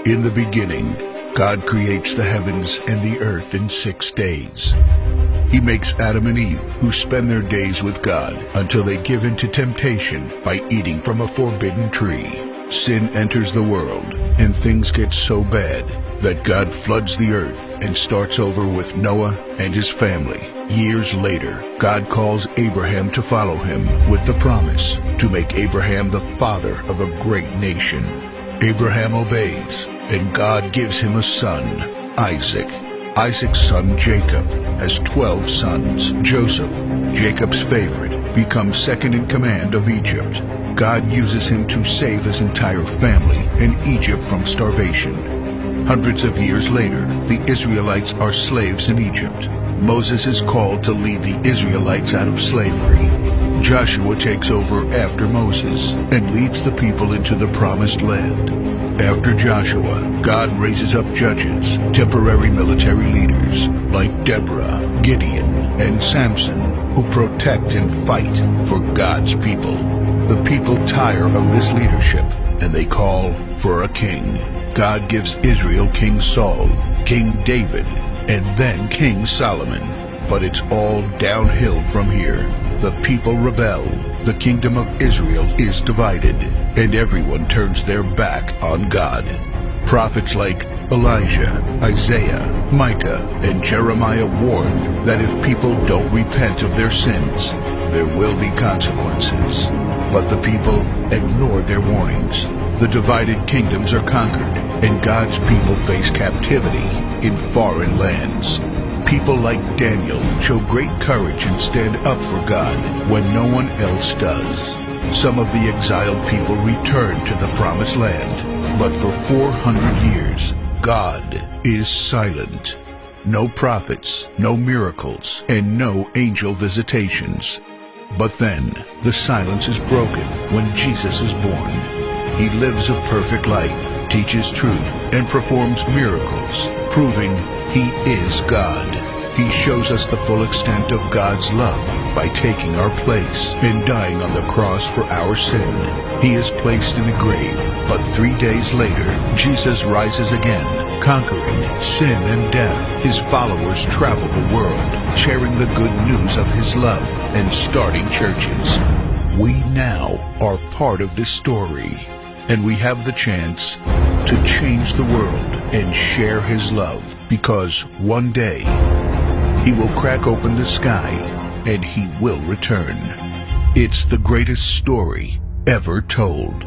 In the beginning, God creates the heavens and the earth in 6 days. He makes Adam and Eve, who spend their days with God until they give in to temptation by eating from a forbidden tree. Sin enters the world, and things get so bad that God floods the earth and starts over with Noah and his family. Years later, God calls Abraham to follow him with the promise to make Abraham the father of a great nation. Abraham obeys, and God gives him a son, Isaac. Isaac's son Jacob has 12 sons. Joseph, Jacob's favorite, becomes second in command of Egypt. God uses him to save his entire family and Egypt from starvation. Hundreds of years later, the Israelites are slaves in Egypt. Moses is called to lead the Israelites out of slavery. Joshua takes over after Moses and leads the people into the promised land. After Joshua, God raises up judges, temporary military leaders like Deborah, Gideon, and Samson, who protect and fight for God's people. The people tire of this leadership, and they call for a king. God gives Israel King Saul, King David, and then King Solomon. But it's all downhill from here. The people rebel, the kingdom of Israel is divided, and everyone turns their back on God. Prophets like Elijah, Isaiah, Micah, and Jeremiah warned that if people don't repent of their sins, there will be consequences. But the people ignored their warnings. The divided kingdoms are conquered, and God's people face captivity in foreign lands. People like Daniel show great courage and stand up for God when no one else does. Some of the exiled people return to the promised land, but for 400 years, God is silent. No prophets, no miracles, and no angel visitations. But then, the silence is broken when Jesus is born. He lives a perfect life, teaches truth, and performs miracles, proving He is God. He shows us the full extent of God's love by taking our place and dying on the cross for our sin. He is placed in a grave, but 3 days later, Jesus rises again, conquering sin and death. His followers travel the world, sharing the good news of His love and starting churches. We now are part of this story, and we have the chance to change the world and share His love, because one day He will crack open the sky and He will return. It's the greatest story ever told.